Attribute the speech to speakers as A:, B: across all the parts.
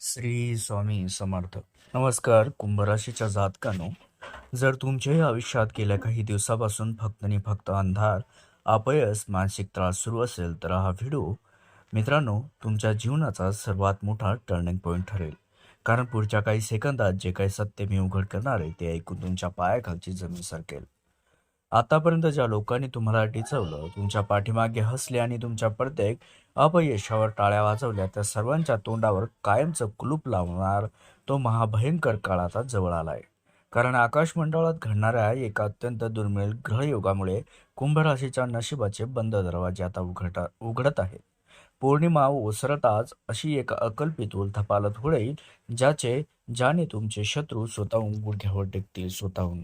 A: श्री स्वामी समर्थ. नमस्कार. कुंभ राशीच्या जातकानो, जर तुमच्याही आयुष्यात गेल्या काही दिवसापासून फक्त आणि फक्त अंधार, अपयश, मानसिक त्रास सुरू असेल तर हा व्हिडिओ मित्रांनो तुमच्या जीवनाचा सर्वात मोठा टर्निंग पॉईंट ठरेल. कारण पुढच्या काही सेकंदात जे काही सत्य मी उघड करणार आहे ते ऐकून तुमच्या पायाखालची जमीन सरकेल. आतापर्यंत ज्या लोकांनी तुम्हाला डिचवलं, तुमच्या पाठीमागे हसले आणि तुमच्या प्रत्येक अपयशावर टाळ्या वाजवल्या, त्या सर्वांच्या तोंडावर कायमचं कुलूप लावणार तो महाभयंकर काळ आता जवळ आलाय. कारण आकाशमंडळात घडणाऱ्या एका अत्यंत दुर्मिळ ग्रहयोगामुळे कुंभ राशीच्या नशिबाचे बंद दरवाजे आता उघडत आहेत. पौर्णिमा ओसरताच अशी एक अकल्पित उलथापालथ होईल, ज्याने तुमचे शत्रू स्वतःहून गुडघ्यावर टेकतील स्वतःहून.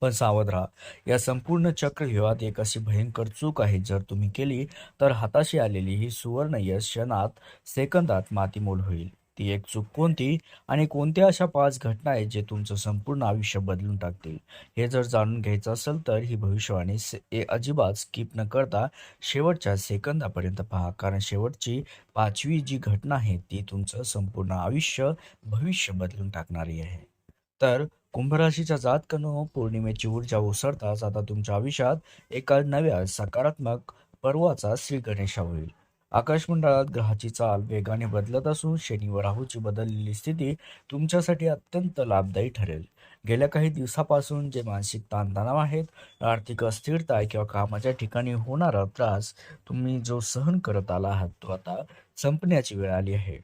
A: पण सावध राहा. या संपूर्ण चक्रव्यूहात एक अशी भयंकर चूक आहे, जर तुम्ही केली तर हाताशी आलेली ही सुवर्ण यश क्षणात, सेकंदात मातीमोल होईल. ती एक चूक कोणती आणि कोणत्या अशा 5 घटना आहेत जे तुमचं संपूर्ण आयुष्य बदलून टाकतील? हे जर जाणून घ्यायचं असेल तर ही भविष्यवाणी अजिबात स्किप न करता शेवटच्या सेकंदापर्यंत पहा. कारण शेवटची 5वी जी घटना आहे ती तुमचं संपूर्ण भविष्य बदलून टाकणारी आहे. तर कुंभ राशीच्या जातकानो, पौर्णिमेची ऊर्जा ओसरताच आता तुमच्या आयुष्यात एका नव्या सकारात्मक पर्वाचा श्री गणेशा होईल. आकाशमंडळात ग्रहाची चाल वेगाने बदलत असून शनी व राहूची बदललेली स्थिती तुमच्यासाठी अत्यंत लाभदायी ठरेल. गेल्या काही दिवसापासून जे मानसिक ताणतणाव आहेत, आर्थिक अस्थिरता किंवा कामाच्या ठिकाणी होणारा त्रास तुम्ही जो सहन करत आला आहात, तो आता संपण्याची वेळ आली आहे.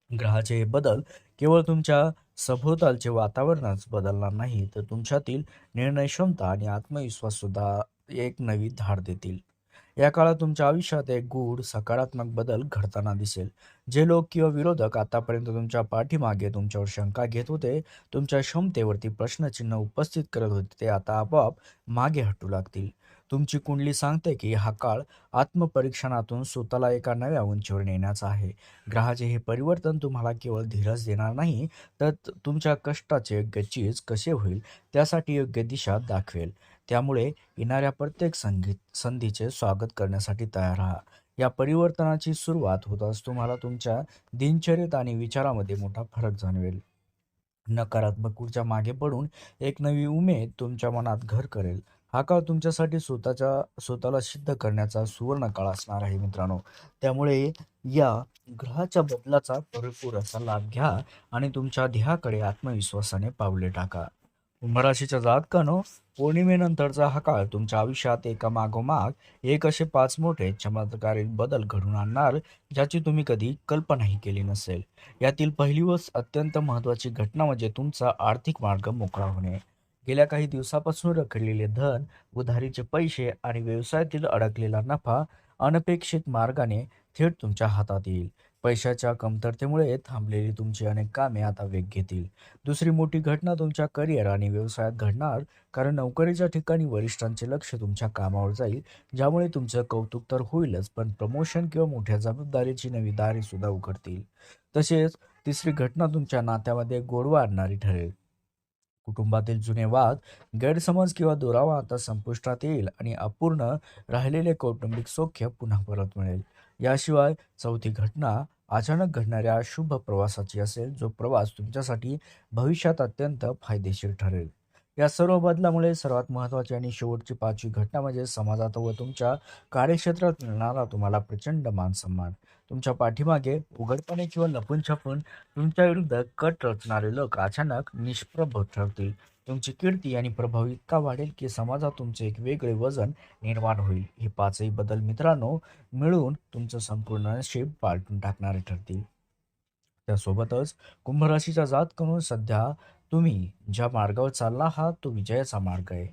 A: ग्रहाचे हे बदल केवळ तुमच्या सभोवतालचे वातावरणच बदलणार नाही, तर तुमच्यातील निर्णय क्षमता आणि आत्मविश्वास सुद्धा एक नवी धार देतील. या काळात तुमच्या आयुष्यात एक गूढ सकारात्मक बदल घडताना दिसेल. जे लोक किंवा विरोधक आतापर्यंत तुमच्या पाठीमागे तुमच्यावर शंका घेत होते, तुमच्या क्षमतेवरती प्रश्नचिन्ह उपस्थित करत होते, ते आता आपोआप मागे हटू लागतील. तुमची कुंडली सांगते की हा काळ आत्मपरीक्षणातून स्वतःला एका नव्या उंचीवर नेण्याचा आहे. ग्रहाचे हे परिवर्तन तुम्हाला केवळ धीरज देणार नाही, तर तुमच्या कष्टाचे योग्य चीज कसे होईल त्यासाठी योग्य दिशा दाखवेल. त्यामुळे येणाऱ्या प्रत्येक संधीचे स्वागत करण्यासाठी तयार राहा. या परिवर्तनाची सुरुवात होताच तुम्हाला तुमच्या दिनचर्येत आणि विचारामध्ये मोठा फरक जाणवेल. नकारात्मक ऊर्जा मागे पडून एक नवी उमेद तुमच्या मनात घर करेल. हा काळ तुमच्यासाठी स्वतःला सिद्ध करण्याचा सुवर्ण काळ असणार आहे मित्रांनो. त्यामुळे या ग्रहाच्या बदलाचा भरपूर असा लाभ घ्या आणि तुमच्या ध्येयाकडे आत्मविश्वासाने पावले टाका. कुंभ राशीच्या जातकानो, पौर्णिमेनंतरचा हा काळ तुमच्या आयुष्यात एका मागोमाग एक असे 5 मोठे चमत्कारिक बदल घडून आणणार, ज्याची तुम्ही कधी कल्पनाही केली नसेल. यातील पहिली व अत्यंत महत्त्वाची घटना म्हणजे तुमचा आर्थिक मार्ग मोकळा होणे. गेल्या काही दिवसापासून रखडलेले धन, उधारीचे पैसे आणि व्यवसायातील अडकलेला नफा अनपेक्षित मार्गाने थेट तुमच्या हातात येईल. पैशाच्या कमतरतेमुळे थांबलेली तुमची अनेक कामे आता वेग घेतील. दुसरी मोठी घटना तुमच्या करिअर आणि व्यवसायात घडणार, कारण नोकरीच्या ठिकाणी वरिष्ठांचे लक्ष तुमच्या कामावर जाईल, ज्यामुळे तुमचं कौतुक तर होईलच, पण प्रमोशन किंवा मोठ्या जबाबदारीची नवी दारे सुद्धा उघडतील. तसेच तिसरी घटना तुमच्या नात्यामध्ये गोडवा आणणारी ठरेल. कुटुंबातील जुने वाद, गैरसमज किंवा दुरावा आता संपुष्टात येईल आणि अपूर्ण राहिलेले कौटुंबिक सौख्य पुन्हा परत मिळेल. याशिवाय चौथी घटना अचानक घडणाऱ्या शुभ प्रवासाची असेल, जो प्रवास तुमच्यासाठी भविष्यात अत्यंत फायदेशीर ठरेल. या सर्व बदलामुळे सर्वात महत्त्वाची आणि शेवटची 5वी घटना म्हणजे समाजात व तुमच्या कार्यक्षेत्रात मिळणारा तुम्हाला प्रचंड मानसन्मान. तुमच्या पाठीमागे उघडपणे किंवा लपून-छपून तुमच्या विरुद्ध कट रचणारे लोक अचानक निष्प्रभ ठरतील. तुमची कीर्ती आणि प्रभाव इतका वाढेल की समाजात तुमचे एक वेगळे वजन निर्माण होईल. हे 5ही बदल मित्रांनो मिळून तुमचं संपूर्ण नशीब पालटून टाकणारे ठरतील. त्यासोबतच कुंभ राशीचा जातकानो, सध्या तुम्ही ज्या मार्गावर चालला आहात तो विजयाचा मार्ग आहे.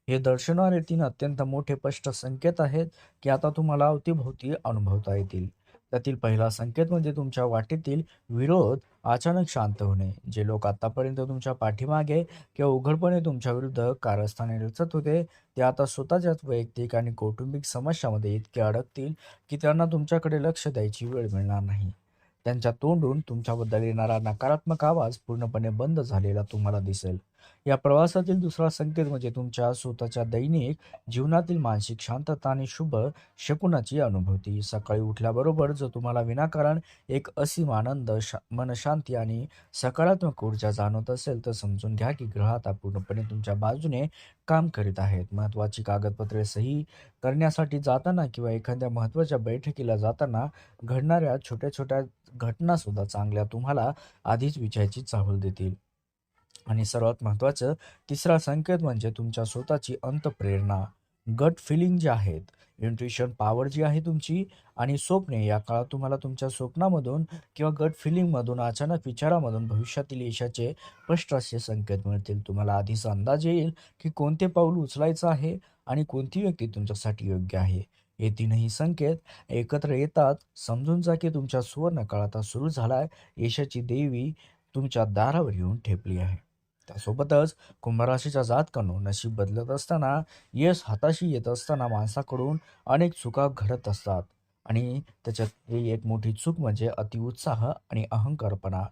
A: हे दर्शवणारे 3 अत्यंत मोठे स्पष्ट संकेत आहेत की आता तुम्हाला अवतीभोवती अनुभवता येतील. त्यातील पहिला संकेत म्हणजे तुमच्या वाटेतील विरोध अचानक शांत होणे. जे लोक आतापर्यंत तुमच्या पाठीमागे किंवा उघडपणे तुमच्या विरुद्ध कारस्थाने रचत होते, ते आता स्वतःच्याच वैयक्तिक आणि कौटुंबिक समस्यामध्ये इतके अडकतील की त्यांना तुमच्याकडे लक्ष द्यायची वेळ मिळणार नाही. त्यांच्या तोंडून तुमच्याबद्दल येणारा नकारात्मक आवाज पूर्णपणे बंद झालेला तुम्हाला दिसेल. या प्रवासातील दुसरा संकेत म्हणजे तुमच्या स्वतःच्या दैनिक जीवनातील मानसिक शांतता आणि शुभ शकुनाची अनुभूती. सकाळी उठल्याबरोबर जर तुम्हाला विनाकारण एक असीम आनंद, मनशांती आणि सकारात्मक ऊर्जा जाणवत असेल, तर समजून घ्या की ग्रह आता पूर्णपणे तुमच्या बाजूने काम करीत आहेत. महत्त्वाची कागदपत्रे सही करण्यासाठी जाताना किंवा एखाद्या महत्त्वाच्या बैठकीला जाताना घडणाऱ्या छोट्या-छोट्या घटनासुद्धा चांगल्या तुम्हाला आधीच विजयाची चाहूल देतील. आणि सर्वात महत्त्वाचं तिसरा संकेत म्हणजे तुमच्या स्वतःची अंतःप्रेरणा, गट फिलिंग जे आहेत, इंट्युइशन पॉवर जी आहे तुमची आणि स्वप्ने. या काळात तुम्हाला तुमच्या स्वप्नामधून किंवा गट फिलिंगमधून, अचानक विचारामधून भविष्यातील यशाचे स्पष्ट असे संकेत मिळतील. तुम्हाला आधीच अंदाज येईल की कोणते पाऊल उचलायचं आहे आणि कोणती व्यक्ती तुमच्यासाठी योग्य आहे. हे तीनही संकेत एकत्र येतात. समजून जा की तुमच्या सुवर्णकाळ आता सुरू झालाय. यशाची देवी तुमच्या दारावर येऊन ठेपली आहे. त्यासोबतच कुंभराशीच्या जातकांनो, नशीब बदलत असताना, यश हाताशी येत असताना माणसाकडून अनेक चुका घडत असतात आणि त्याच्यातली एक मोठी चूक म्हणजे अतिउत्साह आणि अहंकारपणा.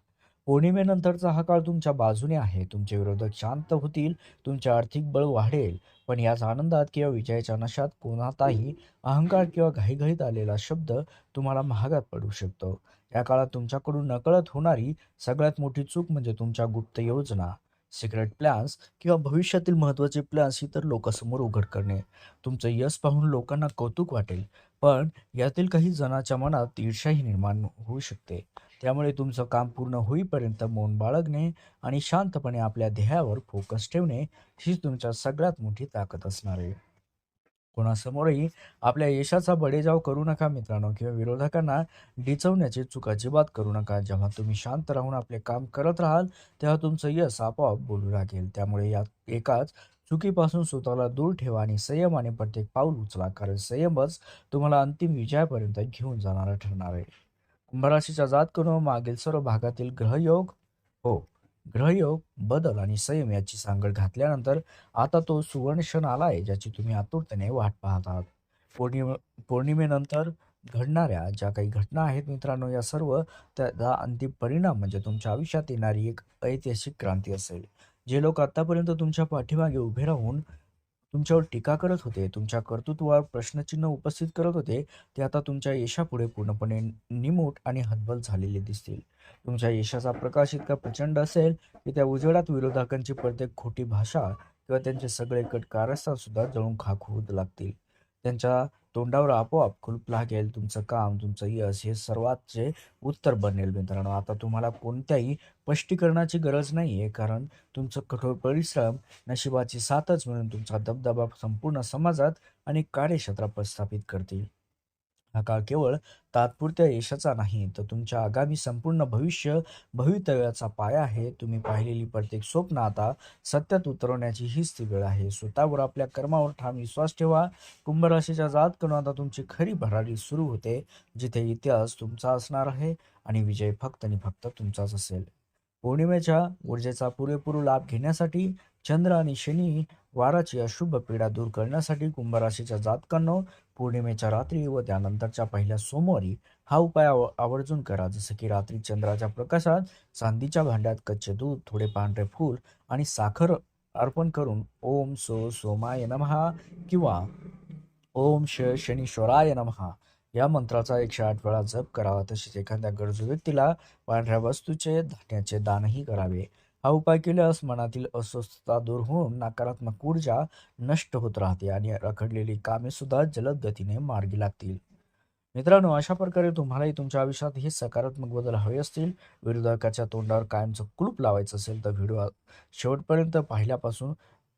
A: पौर्णिमेनंतरचा हा काळ तुमच्या बाजूने आहे. तुमचे विरोधक शांत होतील, तुमचे आर्थिक बळ वाढेल, पण याच आनंदात किंवा विजयाच्या नशात कोणाचाही अहंकार किंवा घाईघाईत आलेला शब्द तुम्हाला महागात पडू शकतो. या काळात तुमच्याकडून नकळत होणारी सगळ्यात मोठी चूक म्हणजे तुमच्या गुप्त योजना, सिक्रेट प्लॅन्स किंवा भविष्यातील महत्त्वाचे प्लॅन्स इतर लोकांसमोर उघड करणे. तुमचं यश पाहून लोकांना कौतुक वाटेल, पण यातील काही जणांच्या मनात ईर्ष्याही निर्माण होऊ शकते. त्यामुळे तुमचं काम पूर्ण होईपर्यंत मौन बाळगणे आणि शांतपणे आपल्या ध्येयावर फोकस ठेवणे ही तुमच्या सगळ्यात मोठी ताकद असणार आहे. कोणासमोरही आपल्या यशाचा बडेजाव करू नका मित्रांनो, किंवा विरोधकांना डिचवण्याची चूक अजिबात करू नका. जेव्हा तुम्ही शांत राहून आपले काम करत राहाल, तेव्हा तुमचं यश आपोआप बोलू लागेल. त्यामुळे या एकाच चुकीपासून स्वतःला दूर ठेवा आणि संयमाने प्रत्येक पाऊल उचला, कारण संयमच तुम्हाला अंतिम विजयापर्यंत घेऊन जाणारा ठरणार आहे. कुंभराशीच्या जातकनो, मागील सर्व भागातील ग्रहयोग, हो, ग्रहयोग, बदल आणि संयम याची सांगड घातल्यानंतर आता तो सुवर्ण क्षण आलाय, ज्याची तुम्ही आतुरतेने वाट पाहत आहात. पौर्णिमे पौर्णिमेनंतर घडणाऱ्या ज्या काही घटना आहेत मित्रांनो, या सर्व त्याचा अंतिम परिणाम म्हणजे तुमच्या आयुष्यात येणारी एक ऐतिहासिक क्रांती असेल. जे लोक आतापर्यंत तुमच्या पाठीमागे उभे राहून तुमच्यावर टीका करत होते, तुमच्या कर्तृत्वावर प्रश्नचिन्ह उपस्थित करत होते, ते आता तुमच्या यशापुढे पूर्णपणे निमूट आणि हतबल झालेले दिसतील. तुमच्या यशाचा प्रकाश इतका प्रचंड असेल की त्या उजेडात विरोधकांची प्रत्येक खोटी भाषा किंवा त्यांचे सगळे कट कारस्थान सुद्धा जळून खाक होऊ लागतील. त्यांच्या तोंडावर आपोआप कुलूप लागेल. तुमचं काम, तुमचं यश हे सर्वांचे उत्तर बनेल मित्रांनो. आता तुम्हाला कोणत्याही स्पष्टीकरणाची गरज नाहीये, कारण तुमचं कठोर परिश्रम, नशिबाची साथच मिळून तुमचा दबदबा संपूर्ण समाजात आणि कार्यक्षेत्रात प्रस्थापित करतील. हा काळ केवळ तात्पुरत्या यशाचा नाही, तर तुमच्या आगामी संपूर्ण भवितव्याचा पाया आहे. तुम्ही पाहिलेली प्रत्येक स्वप्न आता सत्यात उतरवण्याची हीच ती वेळ आहे. स्वतःवर, आपल्या कर्मावर ठाम विश्वास ठेवा. कुंभ राशीच्या जातकनो, आता तुमची खरी भरारी सुरू होते, जिथे इतिहास तुमचा असणार आहे आणि विजय फक्त आणि फक्त तुमचाच असेल. पौर्णिमेच्या ऊर्जेचा पुरेपूर लाभ घेण्यासाठी, चंद्र आणि शनी वाराची अशुभ पीडा दूर करण्यासाठी कुंभ राशीच्या जातकांनो, पौर्णिमेच्या रात्री व त्यानंतरच्या पहिल्या सोमवारी हा उपाय आवर्जून करा. जसं की रात्री चंद्राच्या प्रकाशात चांदीच्या भांड्यात कच्चे दूध, थोडे पांढरे फूल आणि साखर अर्पण करून ओम सोमाय नमः किंवा ओम शनीश्वराय नमः या मंत्राचा 108 वेळा जप करावा. तसेच एखाद्या गरजू व्यक्तीला पांढऱ्या वस्तूचे, धान्याचे दानही करावे. हा उपाय केल्यास मनातील अस्वस्थता दूर होऊन नकारात्मक ऊर्जा नष्ट होत राहते आणि रखडलेली कामे सुद्धा जलद गतीने मार्गी लागतील. मित्रांनो, अशा प्रकारे तुम्हालाही तुमच्या आयुष्यात हे सकारात्मक बदल हवे असतील, विरोधकाच्या तोंडावर कायमचं कुलूप लावायचं असेल, तर व्हिडिओ शेवटपर्यंत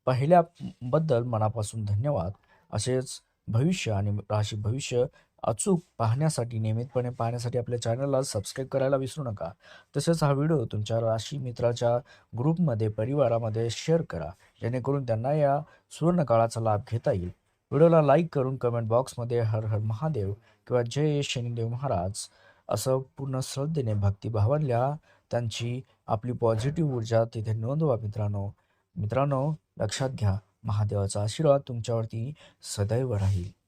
A: पाहिल्याबद्दल मनापासून धन्यवाद. असेच भविष्य आणि राशी भविष्य अचूक पाहण्यासाठी, नियमितपणे पाहण्यासाठी आपल्या चॅनलला सबस्क्राईब करायला विसरू नका. तसेच हा व्हिडिओ तुमच्या राशी मित्राच्या ग्रुपमध्ये, परिवारामध्ये शेअर करा, जेणेकरून त्यांना या सुवर्णकाळाचा लाभ घेता येईल. व्हिडिओला लाईक करून कमेंट बॉक्समध्ये हर हर महादेव किंवा जय शनिदेव महाराज असं पूर्ण श्रद्धेने, भक्तिभावाने लिहा. त्यांची आपली पॉझिटिव्ह ऊर्जा तिथे नोंदवा मित्रांनो. मित्रांनो, लक्षात घ्या, महादेवाचा आशीर्वाद तुमच्यावरती सदैव राहील.